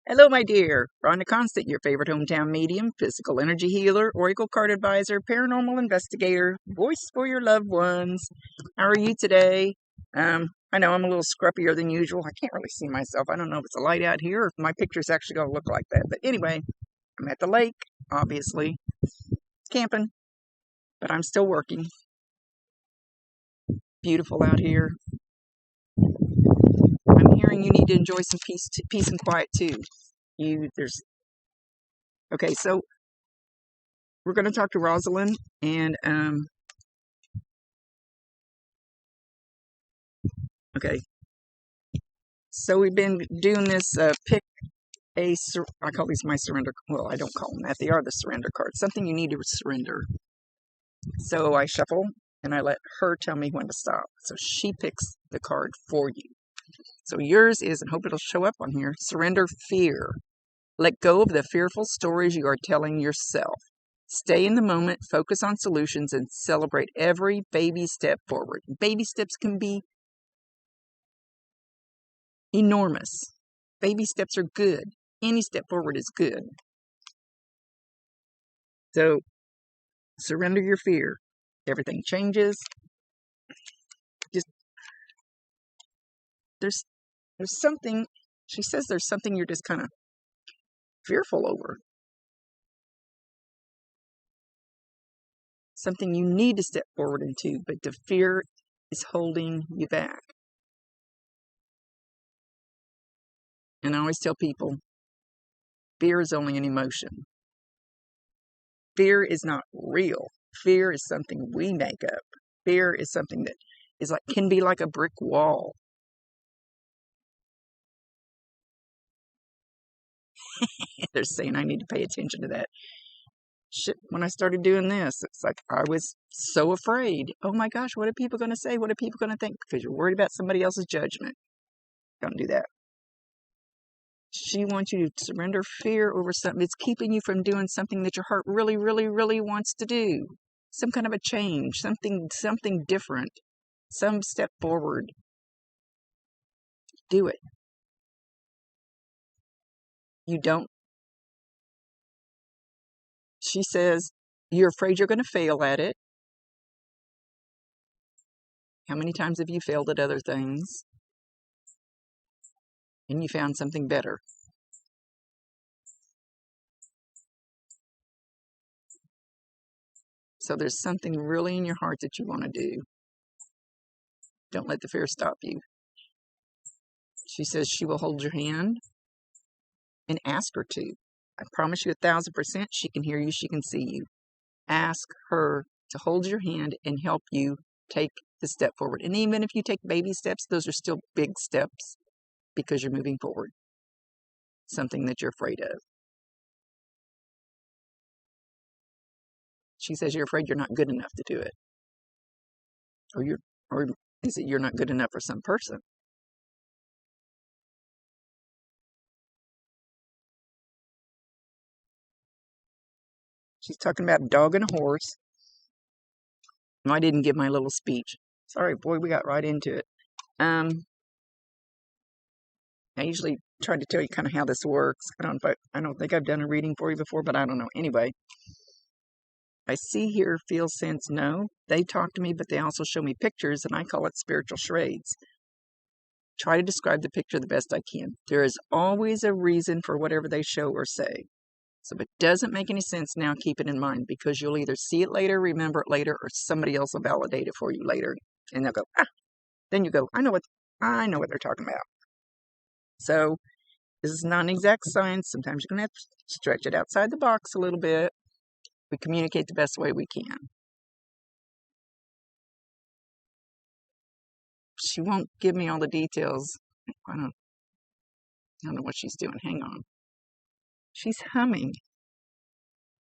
Hello, my dear. Rhonda Constant, your favorite hometown medium, physical energy healer, oracle card advisor, paranormal investigator, voice for your loved ones. How are you today? I know I'm a little scruppier than usual. I can't really see myself. I don't know if it's a light out here or if my picture's actually going to look like that. But anyway, I'm at the lake, obviously, camping, but I'm still working. Beautiful out here. I'm hearing you need to enjoy some peace and quiet too. Okay, so we're going to talk to ROSELYN, and okay, so we've been doing this I call these my surrender, well, I don't call them that, they are the surrender cards, something you need to surrender. So I shuffle, and I let her tell me when to stop. So she picks the card for you. So yours is, and hope it'll show up on here, surrender fear. Let go of the fearful stories you are telling yourself. Stay in the moment, focus on solutions, and celebrate every baby step forward. Baby steps can be enormous. Baby steps are good. Any step forward is good. So surrender your fear. Everything changes. Just there's something, she says there's something you're just kind of fearful over. Something you need to step forward into, but the fear is holding you back. And I always tell people, fear is only an emotion. Fear is not real. Fear is something we make up. Fear is something that can be like a brick wall. They're saying I need to pay attention to that. Shit, when I started doing this, it's like I was so afraid. Oh my gosh, what are people going to say? What are people going to think? Because you're worried about somebody else's judgment. Don't do that. She wants you to surrender fear over something that's keeping you from doing something that your heart really, really, really wants to do. Some kind of a change, something different, some step forward. Do it. You don't. She says, you're afraid you're going to fail at it. How many times have you failed at other things? And you found something better. So there's something really in your heart that you want to do. Don't let the fear stop you. She says she will hold your hand, and ask her to. I promise you 1,000% she can hear you, she can see you. Ask her to hold your hand and help you take the step forward. And even if you take baby steps, those are still big steps because you're moving forward. Something that you're afraid of. She says you're afraid you're not good enough to do it. Or is it you're not good enough for some person? She's talking about a dog and a horse. No, I didn't give my little speech. Sorry, boy, we got right into it. I usually try to tell you kind of how this works. I don't think I've done a reading for you before, but I don't know. Anyway, I see, hear, feel, sense, know. They talk to me, but they also show me pictures, and I call it spiritual charades. Try to describe the picture the best I can. There is always a reason for whatever they show or say. So if it doesn't make any sense now, keep it in mind, because you'll either see it later, remember it later, or somebody else will validate it for you later. And they'll go, then you go, I know what they're talking about. So this is not an exact science. Sometimes you're going to have to stretch it outside the box a little bit. We communicate the best way we can. She won't give me all the details. I don't know what she's doing. Hang on. She's humming.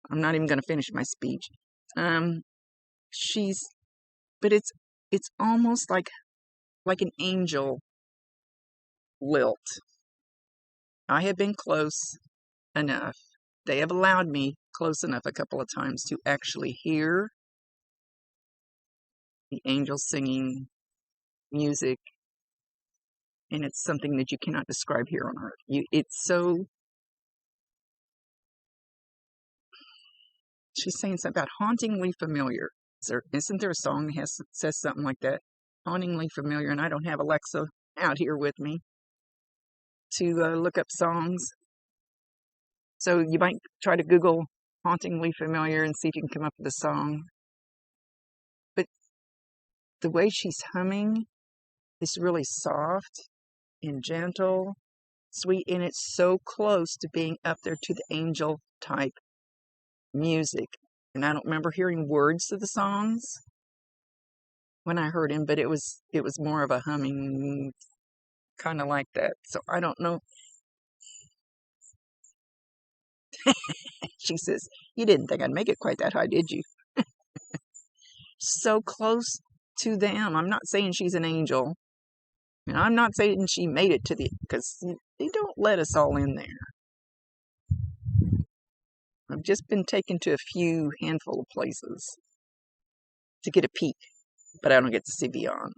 I'm not even going to finish my speech. But it's almost like an angel lilt. I have been close enough. They have allowed me close enough a couple of times to actually hear the angels singing music, and it's something that you cannot describe here on earth. It's so She's saying something about hauntingly familiar. Isn't there a song that says something like that? Hauntingly familiar, and I don't have Alexa out here with me to look up songs. So you might try to Google hauntingly familiar and see if you can come up with a song. But the way she's humming is really soft and gentle, sweet, and it's so close to being up there to the angel type music. And I don't remember hearing words to the songs when I heard him, but it was more of a humming, kind of like that. So I don't know. She says, you didn't think I'd make it quite that high, did you? So close to them. I'm not saying she's an angel. And I'm not saying she made it to because they don't let us all in there. I've just been taken to a handful of places to get a peek, but I don't get to see beyond.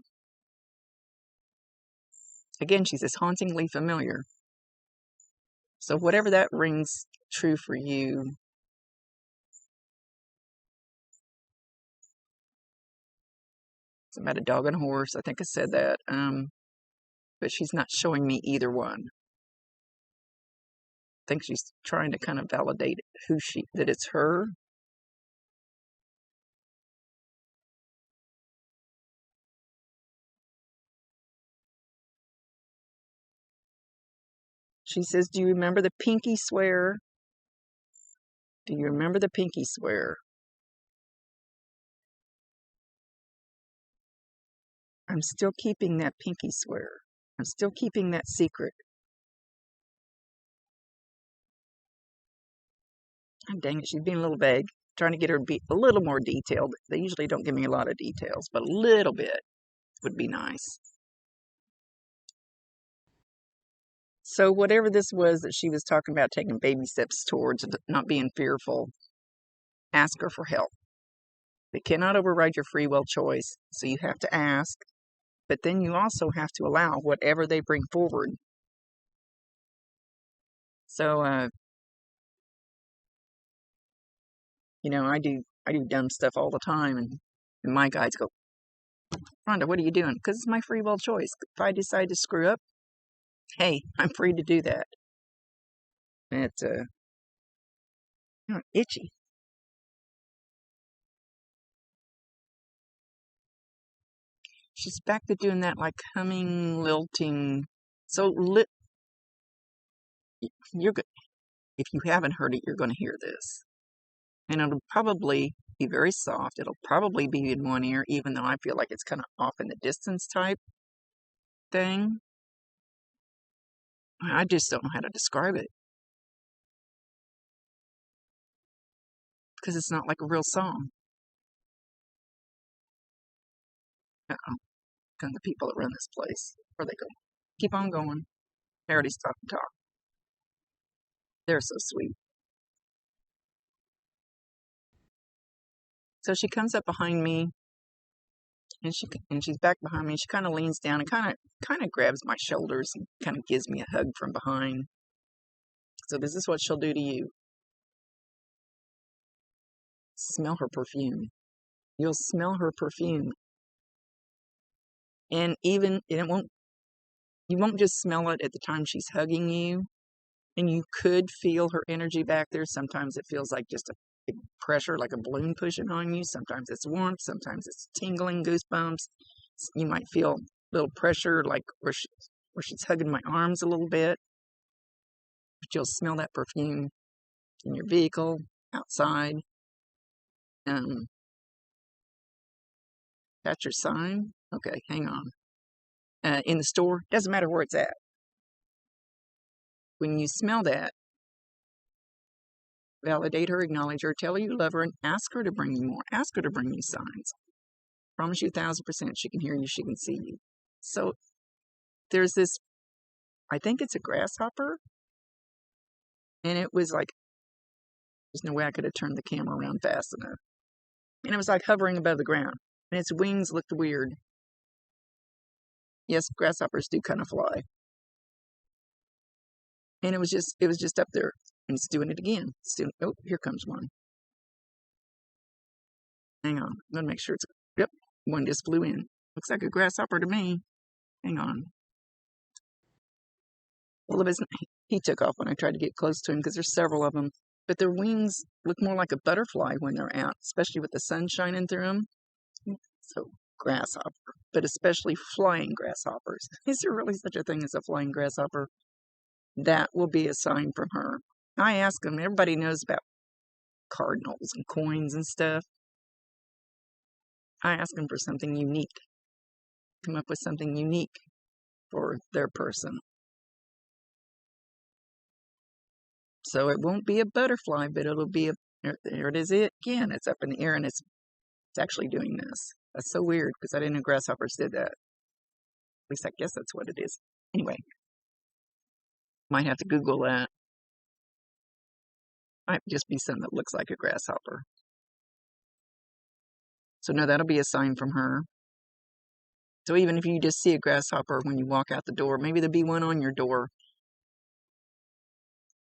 Again, she says, hauntingly familiar. So whatever that rings true for you, it's about a dog and a horse. I think I said that. But she's not showing me either one. I think she's trying to kind of validate that it's her. She says, do you remember the pinky swear? Do you remember the pinky swear? I'm still keeping that pinky swear. I'm still keeping that secret. Oh, dang it, she's being a little vague. Trying to get her to be a little more detailed. They usually don't give me a lot of details, but a little bit would be nice. So whatever this was that she was talking about, taking baby steps towards not being fearful, ask her for help. They cannot override your free will choice, so you have to ask, but then you also have to allow whatever they bring forward. So, you know, I do dumb stuff all the time, and my guides go, Rhonda, what are you doing? Because it's my free will choice. If I decide to screw up, hey, I'm free to do that. And it's itchy. She's back to doing that, like humming, lilting. So you're good. If you haven't heard it, you're going to hear this, and it'll probably be very soft. It'll probably be in one ear, even though I feel like it's kind of off in the distance type thing. I just don't know how to describe it because it's not like a real song. Uh-oh. Kind of the people that run this place, where they go, keep on going. I already stopped and talked. They're so sweet. So she comes up behind me, and she's back behind me. She kind of leans down and kind of grabs my shoulders and kind of gives me a hug from behind. So this is what she'll do to you. Smell her perfume. You'll smell her perfume, and you won't just smell it at the time she's hugging you. And you could feel her energy back there. Sometimes it feels like just a big pressure, like a balloon pushing on you. Sometimes it's warmth. Sometimes it's tingling, goosebumps. You might feel a little pressure, like where she's hugging my arms a little bit. But you'll smell that perfume in your vehicle, outside. That's your sign? Okay, hang on. In the store, doesn't matter where it's at. When you smell that, validate her, acknowledge her, tell her you love her, and ask her to bring you more. Ask her to bring you signs. Promise you 1,000% she can hear you, she can see you. So there's this, I think it's a grasshopper, and it was like, there's no way I could have turned the camera around fast enough. And it was like hovering above the ground, and its wings looked weird. Yes, grasshoppers do kind of fly. And it was just up there, and it's doing it again. Oh, here comes one. Hang on. I'm going to make sure it's... Yep, one just flew in. Looks like a grasshopper to me. Hang on. Well, it isn't. He took off when I tried to get close to him because there's several of them. But their wings look more like a butterfly when they're out, especially with the sun shining through them. So, grasshopper. But especially flying grasshoppers. Is there really such a thing as a flying grasshopper? That will be a sign from her. I ask them, everybody knows about cardinals and coins and stuff. I ask them for something unique. Come up with something unique for their person. So it won't be a butterfly, but it'll be a... There it is again. It's up in the air and it's actually doing this. That's so weird because I didn't know grasshoppers did that. At least I guess that's what it is. Anyway, might have to Google that. Might just be something that looks like a grasshopper. So no, that'll be a sign from her. So even if you just see a grasshopper when you walk out the door, maybe there'll be one on your door,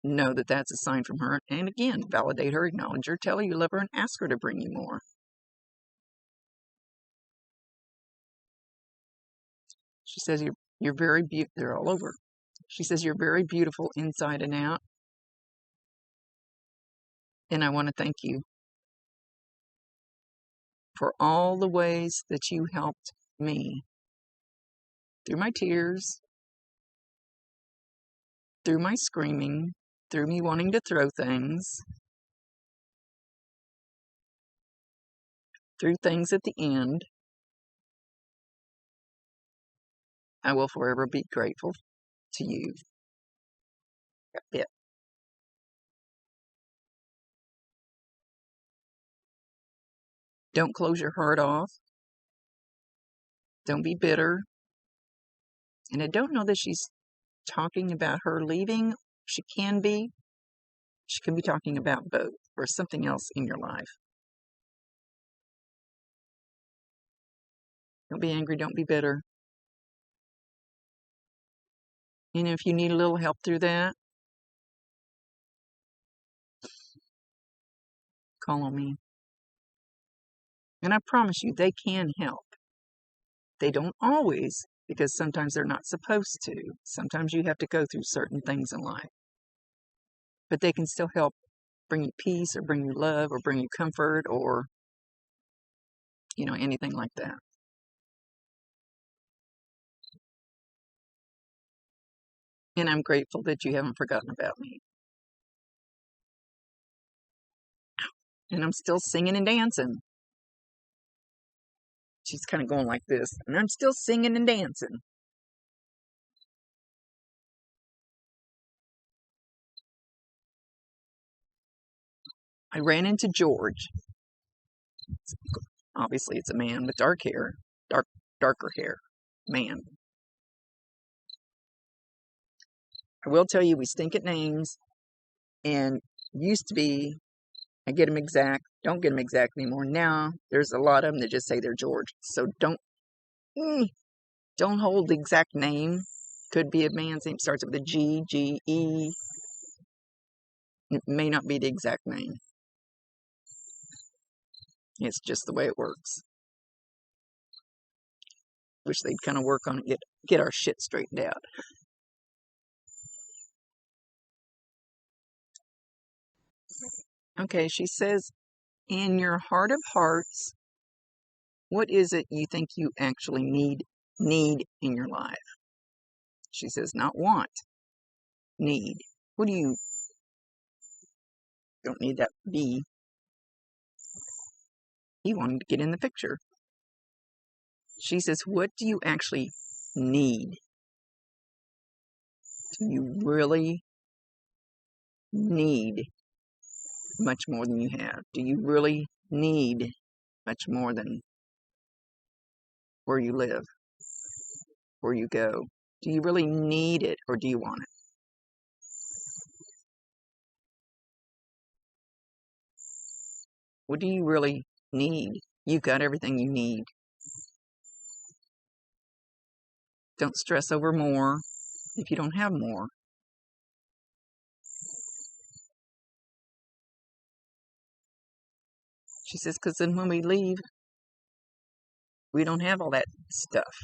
know that that's a sign from her. And again, validate her, acknowledge her, tell her you love her, and ask her to bring you more. She says you're very beautiful. They're all over. She says you're very beautiful inside and out. And I want to thank you for all the ways that you helped me. Through my tears, through my screaming, through me wanting to throw things, through things at the end. I will forever be grateful to you. Yeah. Don't close your heart off. Don't be bitter. And I don't know that she's talking about her leaving. She can be. She can be talking about both or something else in your life. Don't be angry. Don't be bitter. And if you need a little help through that, call on me. And I promise you, they can help. They don't always, because sometimes they're not supposed to. Sometimes you have to go through certain things in life. But they can still help bring you peace or bring you love or bring you comfort or, you know, anything like that. And I'm grateful that you haven't forgotten about me. And I'm still singing and dancing. She's kind of going like this. And I'm still singing and dancing. I ran into George. Obviously, it's a man with dark hair. Darker hair. Man. I will tell you, we stink at names. And used to be, I get them exact. Don't get them exact anymore. Now, there's a lot of them that just say they're George. So don't hold the exact name. Could be a man's name. Starts with a G, G-E. It may not be the exact name. It's just the way it works. Wish they'd kind of work on it, get our shit straightened out. Okay, she says, in your heart of hearts, what is it you think you actually need in your life? She says, not want, need. What do you, don't need that be. You wanted to get in the picture. She says, what do you actually need? Do you really need much more than you have? Do you really need much more than where you live, where you go? Do you really need it or do you want it? What do you really need? You've got everything you need. Don't stress over more if you don't have more. She says, because then when we leave, we don't have all that stuff.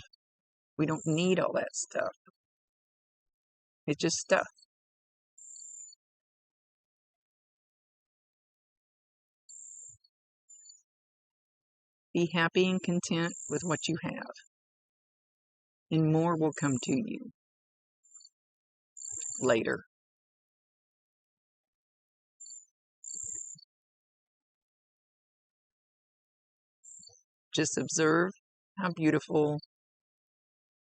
We don't need all that stuff. It's just stuff. Be happy and content with what you have, and more will come to you later. Just observe how beautiful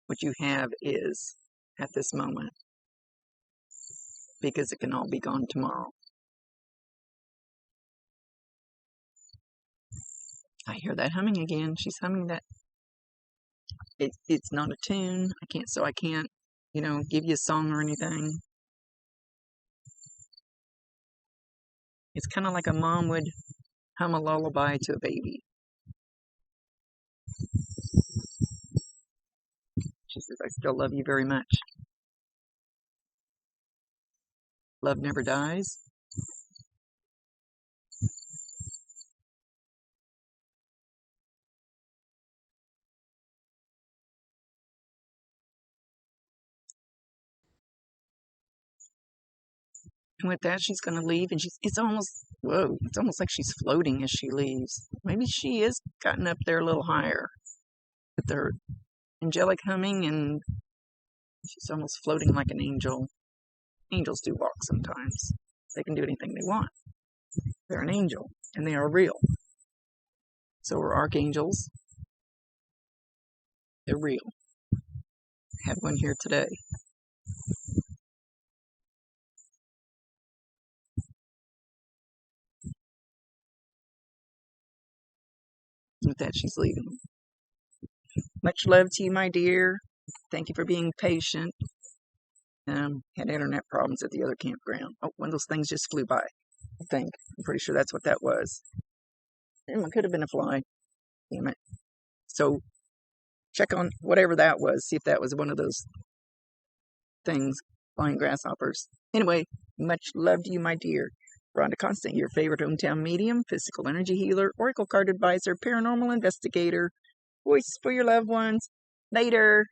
what you have is at this moment, because it can all be gone tomorrow. I hear that humming again. She's humming that. It's not a tune. I can't, give you a song or anything. It's kind of like a mom would hum a lullaby to a baby. She says, I still love you very much. Love never dies. And with that, she's going to leave, and it's almost like she's floating as she leaves. Maybe she is gotten up there a little higher with her angelic humming, and she's almost floating like an angel. Angels do walk sometimes. They can do anything they want. They're an angel, and they are real. So are archangels. They're real. I had one here today. With that, she's leaving. Much love to you, my dear. Thank you for being patient. Had internet problems at the other campground. Oh, one of those things just flew by. I think. I'm pretty sure that's what that was. It could have been a fly. Damn it. So check on whatever that was. See if that was one of those things, flying grasshoppers. Anyway, much love to you, my dear. Rhonda Constant, your favorite hometown medium, physical energy healer, oracle card advisor, paranormal investigator, voice for your loved ones. Later.